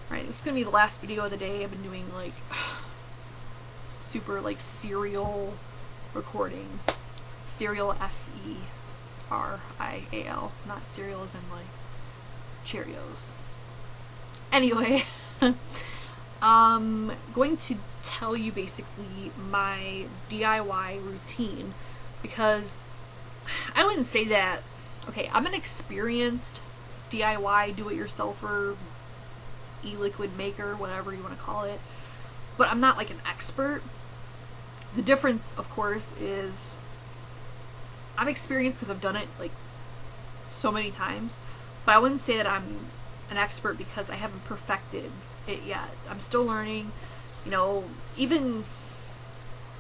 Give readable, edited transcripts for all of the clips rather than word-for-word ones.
Alright, this is gonna be the last video of the day. I've been doing like super like serial recording. Serial S-E-R-I-A-L, not cereal as in like Cheerios. Anyway, going to tell you basically my DIY routine, because I wouldn't say that, okay, I'm an experienced DIY do-it-yourselfer, e-liquid maker, whatever you want to call it, but I'm not like an expert. The difference, of course, is I'm experienced because I've done it like so many times, but I wouldn't say that I'm an expert because I haven't perfected it yet. I'm still learning, you know, even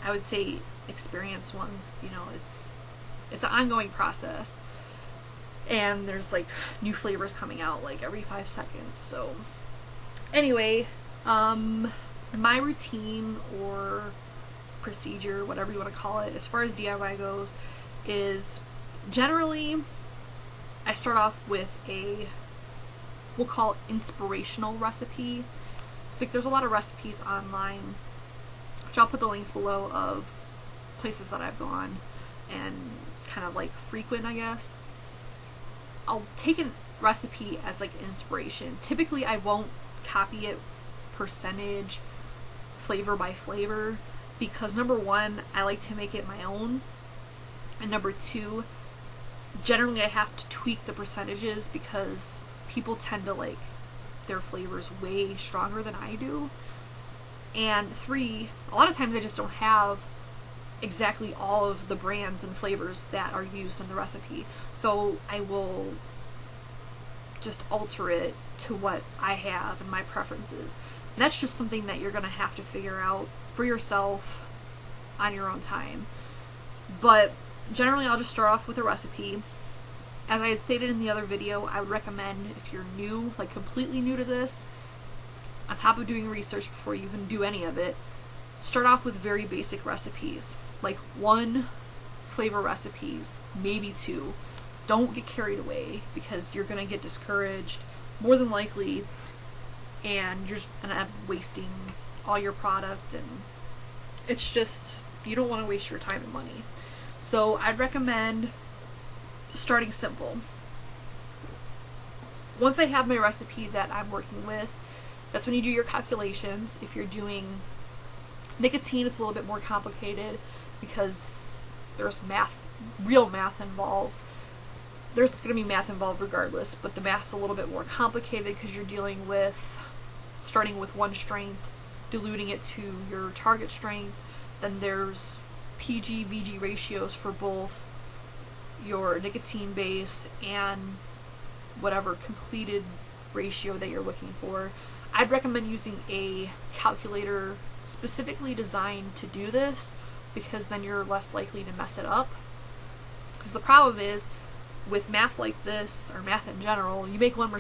I would say experienced ones, you know, it's an ongoing process, and there's like new flavors coming out like every 5 seconds. So anyway, my routine or procedure, whatever you want to call it, as far as DIY goes, is generally I start off with a, we'll call it inspirational recipe. It's like there's a lot of recipes online, which I'll put the links below, of places that I've gone and kind of like frequent, I guess. I'll take a recipe as like inspiration. Typically I won't copy it percentage, flavor by flavor, because number one, I like to make it my own, and number two, generally I have to tweak the percentages because people tend to like their flavors way stronger than I do. And three, a lot of times I just don't have exactly all of the brands and flavors that are used in the recipe, so I will just alter it to what I have and my preferences. And that's just something that you're gonna have to figure out for yourself on your own time. But generally I'll just start off with a recipe. As I had stated in the other video, I would recommend, if you're new, like completely new to this, on top of doing research before you even do any of it, start off with very basic recipes, like 1 flavor recipes, maybe 2. Don't get carried away because you're gonna get discouraged more than likely, and you're just gonna end up wasting all your product, and it's just, you don't want to waste your time and money. So I'd recommend starting simple. Once I have my recipe that I'm working with, that's when you do your calculations. If you're doing nicotine, it's a little bit more complicated because there's math, real math involved. There's going to be math involved regardless, but the math's a little bit more complicated because you're dealing with starting with 1 strength, diluting it to your target strength. Then there's PG-VG ratios for both your nicotine base and whatever completed ratio that you're looking for. I'd recommend using a calculator specifically designed to do this, because then you're less likely to mess it up. Because the problem is, with math like this, or math in general, you make one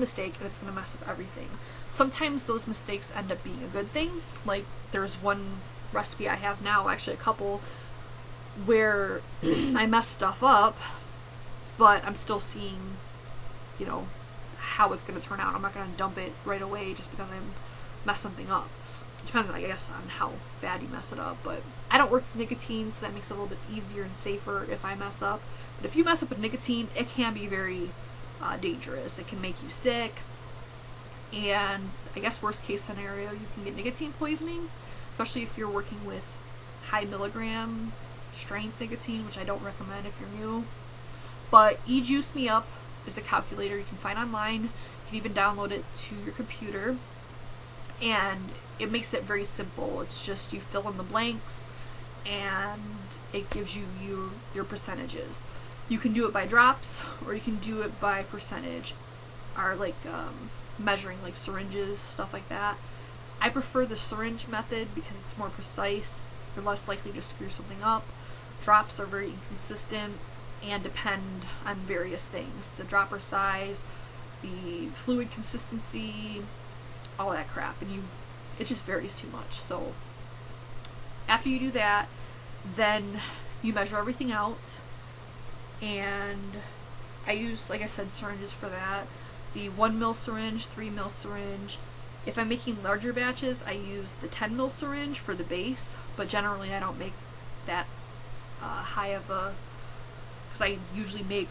mistake and it's going to mess up everything. Sometimes those mistakes end up being a good thing. Like, there's one recipe I have now, actually a couple, where I mess stuff up, but I'm still seeing, you know, how it's going to turn out. I'm not going to dump it right away just because I mess something up. It depends, I guess, on how bad you mess it up, but I don't work with nicotine, so that makes it a little bit easier and safer if I mess up. But if you mess up with nicotine, it can be very dangerous. It can make you sick, and I guess worst case scenario, you can get nicotine poisoning, especially if you're working with high milligram strength nicotine, which I don't recommend if you're new. But eJuice Me Up is a calculator you can find online. You can even download it to your computer, and it makes it very simple. It's just you fill in the blanks and it gives you your percentages. You can do it by drops, or you can do it by percentage, or like measuring like syringes, stuff like that. I prefer the syringe method because it's more precise. You're less likely to screw something up. Drops are very inconsistent and depend on various things. The dropper size, the fluid consistency, all that crap, and it just varies too much. So after you do that, then you measure everything out, and I use, like I said, syringes for that. The 1 ml syringe, 3 ml syringe, If I'm making larger batches, I use the 10 ml syringe for the base, but generally I don't make that high of a, because I usually make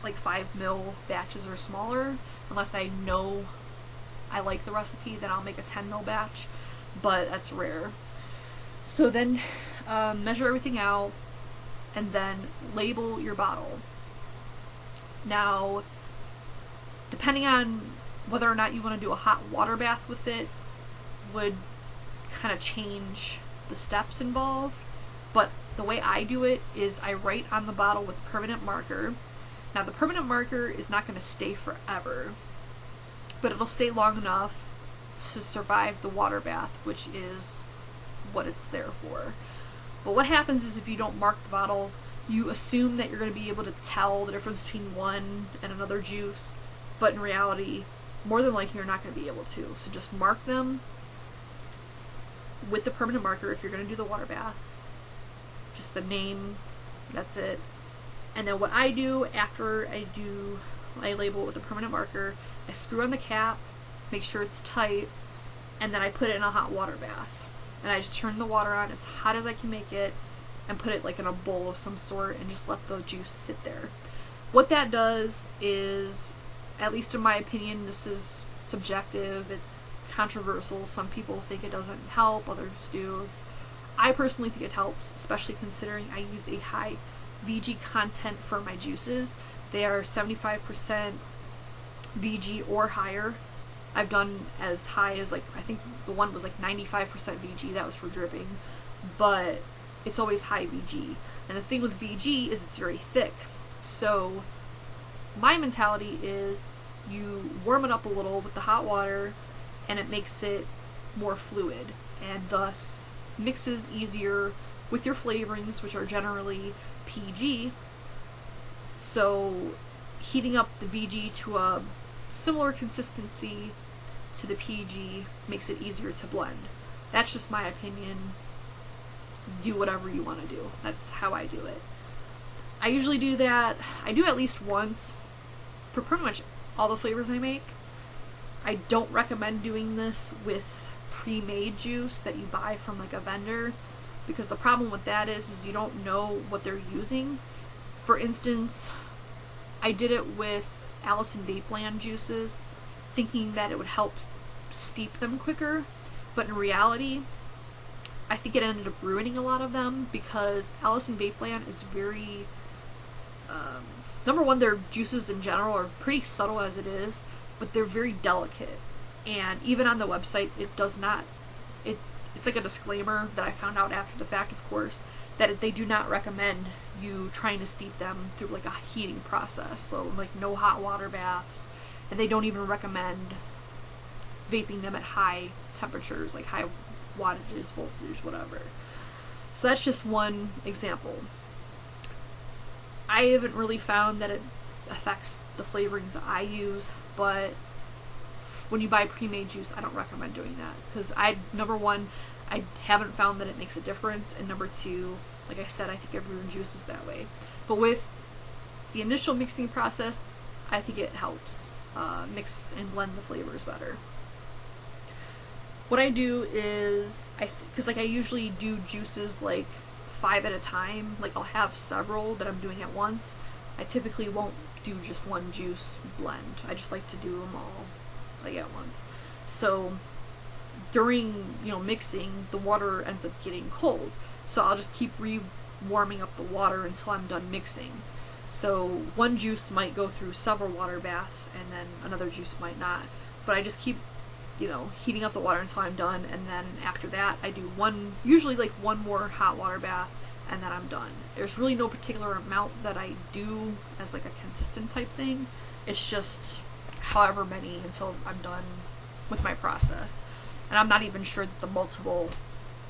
like 5 ml batches or smaller, unless I know I like the recipe, then I'll make a 10 ml batch, but that's rare. So then measure everything out and then label your bottle. Now, depending on whether or not you want to do a hot water bath with it would kind of change the steps involved, but the way I do it is I write on the bottle with permanent marker. Now the permanent marker is not going to stay forever, but it'll stay long enough to survive the water bath, which is what it's there for. But what happens is if you don't mark the bottle, you assume that you're going to be able to tell the difference between one and another juice, but in reality, more than likely you're not going to be able to. So just mark them with the permanent marker if you're going to do the water bath. Just the name, that's it. And then what I do after I label it with the permanent marker, I screw on the cap, make sure it's tight, and then I put it in a hot water bath. And I just turn the water on as hot as I can make it and put it like in a bowl of some sort and just let the juice sit there. What that does is, at least in my opinion, this is subjective, it's controversial. Some people think it doesn't help, others do. I personally think it helps, especially considering I use a high VG content for my juices. They are 75% VG or higher. I've done as high as, like, I think the one was like 95% VG, that was for dripping, but it's always high VG. And the thing with VG is it's very thick. So my mentality is you warm it up a little with the hot water and it makes it more fluid and thus mixes easier with your flavorings, which are generally PG. So heating up the VG to a similar consistency to the PG makes it easier to blend. That's just my opinion. Do whatever you want to do. That's how I do it. I usually do that. I do at least once for pretty much all the flavors I make. I don't recommend doing this with pre-made juice that you buy from like a vendor, because the problem with that is you don't know what they're using. For instance, I did it with Allison Vapeland juices, thinking that it would help steep them quicker, but in reality, I think it ended up ruining a lot of them, because Allison Vapeland is very, number one, their juices in general are pretty subtle as it is, but they're very delicate, and even on the website, it does not, it's like a disclaimer that I found out after the fact, of course, that they do not recommend you trying to steep them through like a heating process, so like no hot water baths, and they don't even recommend vaping them at high temperatures, like high wattages, voltages, whatever. So that's just one example. I haven't really found that it affects the flavorings that I use, but when you buy pre-made juice, I don't recommend doing that, because number one, I haven't found that it makes a difference, and number two, like I said, I think everyone juices that way. But with the initial mixing process, I think it helps mix and blend the flavors better. What I do is, because like I usually do juices like 5 at a time, like I'll have several that I'm doing at once. I typically won't do just one juice blend. I just like to do them all like at once. So during, mixing, the water ends up getting cold. So I'll just keep warming up the water until I'm done mixing. So one juice might go through several water baths and then another juice might not. But I just keep, heating up the water until I'm done, and then after that I do usually like one more hot water bath, and then I'm done. There's really no particular amount that I do as like a consistent type thing. It's just however many until I'm done with my process. And I'm not even sure that the multiple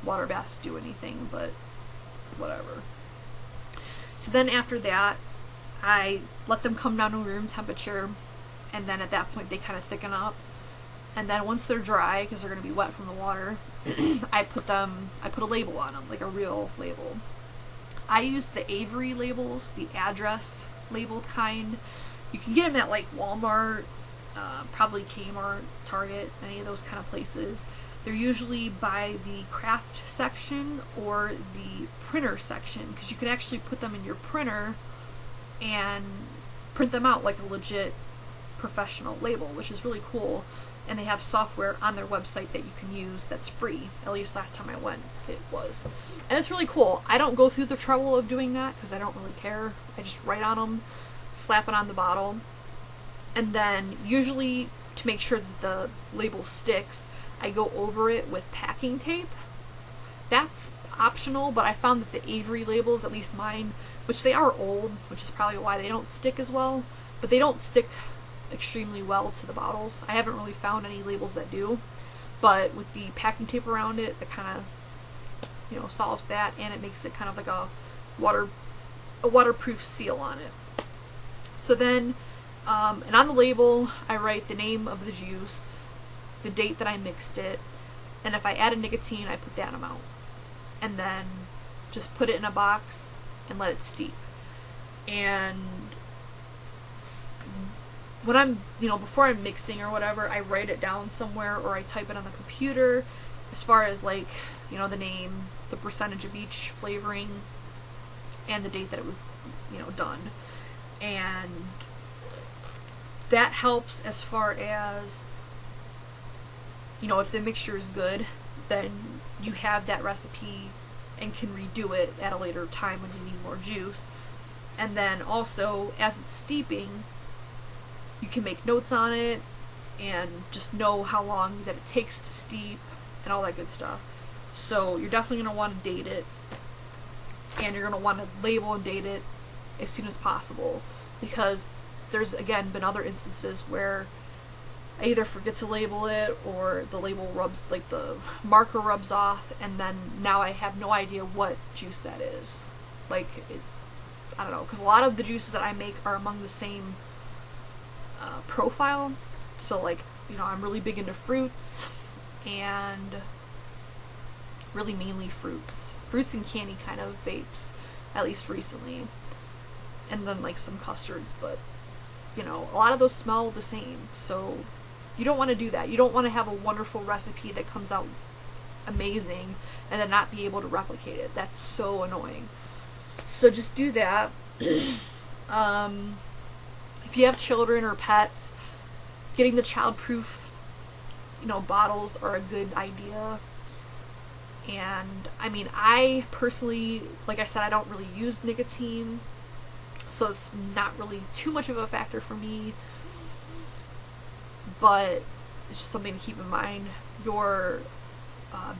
water baths do anything, but whatever. So then after that, I let them come down to room temperature, and then at that point they kind of thicken up. And then once they're dry, because they're going to be wet from the water, I put a label on them, like a real label. I use the Avery labels, the address labeled kind. You can get them at like Walmart, probably Kmart, Target, any of those kind of places. They're usually by the craft section or the printer section, because you can actually put them in your printer and print them out like a legit professional label, which is really cool. And they have software on their website that you can use that's free. At least last time I went, it was. And it's really cool. I don't go through the trouble of doing that because I don't really care. I just write on them, slap it on the bottle, and then usually to make sure that the label sticks, I go over it with packing tape. That's optional, but I found that the Avery labels, at least mine, which they are old, which is probably why they don't stick as well, but they don't stick extremely well to the bottles. I haven't really found any labels that do, but with the packing tape around it, that kind of, you know, solves that, and it makes it kind of like a waterproof seal on it. So then, and on the label, I write the name of the juice, the date that I mixed it, and if I added nicotine, I put that amount, and then just put it in a box and let it steep. And when I'm, you know, before I'm mixing or whatever, I write it down somewhere or I type it on the computer as far as, like, you know, the name, the percentage of each flavoring, and the date that it was, you know, done. And that helps as far as, you know, if the mixture is good, then you have that recipe and can redo it at a later time when you need more juice. And then also, as it's steeping, you can make notes on it and just know how long that it takes to steep and all that good stuff. So you're definitely going to want to date it, and you're going to want to label and date it as soon as possible, because there's, again, been other instances where I either forget to label it or the label rubs, like the marker rubs off, and then now I have no idea what juice that is. Like, I don't know, because a lot of the juices that I make are among the same profile. So, like, you know, I'm really big into fruits, and really mainly fruits and candy kind of vapes, at least recently, and then like some custards, but you know, a lot of those smell the same, so you don't want to do that. You don't want to have a wonderful recipe that comes out amazing and then not be able to replicate it. That's so annoying. So just do that. If you have children or pets, getting the child-proof, you know, bottles are a good idea. And I mean, I personally, like I said, I don't really use nicotine, so it's not really too much of a factor for me, but it's just something to keep in mind. Your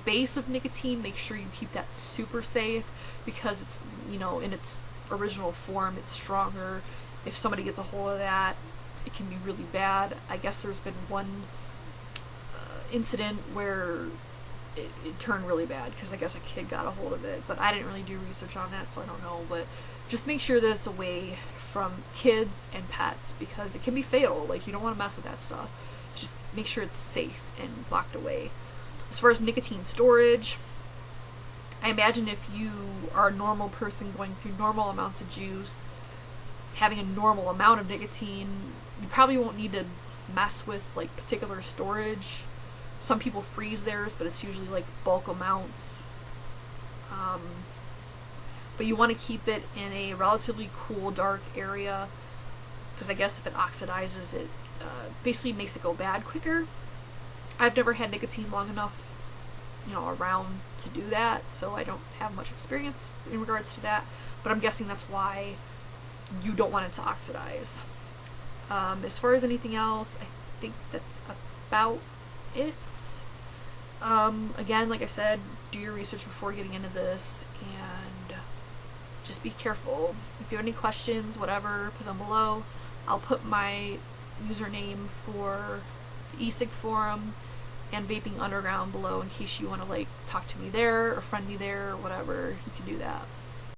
base of nicotine, make sure you keep that super safe, because it's, you know, in its original form, it's stronger. If somebody gets a hold of that, it can be really bad. I guess there's been one incident where it turned really bad, because I guess a kid got a hold of it, but I didn't really do research on that, so I don't know. But just make sure that it's away from kids and pets, because it can be fatal. Like, you don't want to mess with that stuff. Just make sure it's safe and locked away. As far as nicotine storage, I imagine if you are a normal person going through normal amounts of juice, having a normal amount of nicotine, you probably won't need to mess with like particular storage. Some people freeze theirs, but it's usually like bulk amounts. But you want to keep it in a relatively cool, dark area, because I guess if it oxidizes, it basically makes it go bad quicker. I've never had nicotine long enough, you know, around to do that, so I don't have much experience in regards to that, but I'm guessing that's why you don't want it to oxidize. As far as anything else, I think that's about it. Again, like I said, do your research before getting into this, and just be careful. If you have any questions, whatever, put them below. I'll put my username for the e-cig forum and Vaping Underground below in case you want to like talk to me there or friend me there or whatever. You can do that.